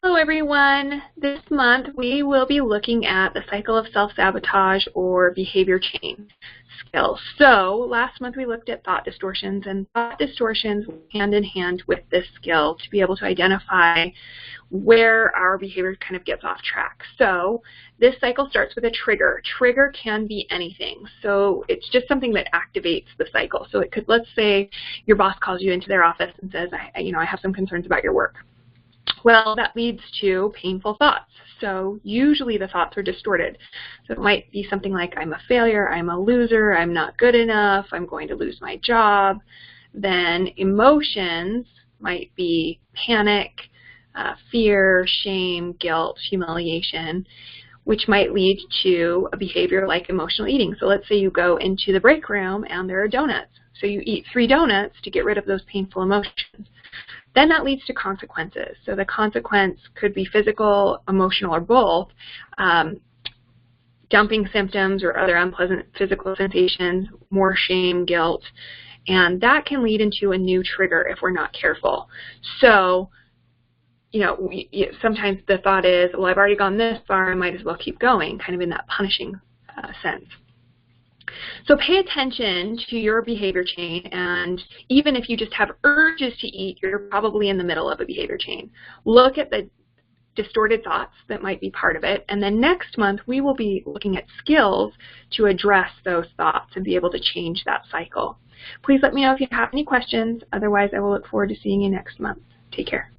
Hello everyone. This month we will be looking at the cycle of self-sabotage or behavior change skills. So last month we looked at thought distortions, and thought distortions hand in hand with this skill to be able to identify where our behavior kind of gets off track. So this cycle starts with a trigger. Trigger can be anything. So it's just something that activates the cycle. So it could, let's say your boss calls you into their office and says, I have some concerns about your work. Well, that leads to painful thoughts. So usually the thoughts are distorted. So it might be something like, I'm a failure, I'm a loser, I'm not good enough, I'm going to lose my job. Then emotions might be panic, fear, shame, guilt, humiliation, which might lead to a behavior like emotional eating. So let's say you go into the break room and there are donuts. So you eat 3 donuts to get rid of those painful emotions. Then that leads to consequences. So the consequence could be physical, emotional, or both, dumping symptoms or other unpleasant physical sensations, more shame, guilt, and that can lead into a new trigger if we're not careful. So, sometimes the thought is, well, I've already gone this far, I might as well keep going, kind of in that punishing sense. So pay attention to your behavior chain, and even if you just have urges to eat, you're probably in the middle of a behavior chain. Look at the distorted thoughts that might be part of it, and then next month we will be looking at skills to address those thoughts and be able to change that cycle. Please let me know if you have any questions. Otherwise, I will look forward to seeing you next month. Take care.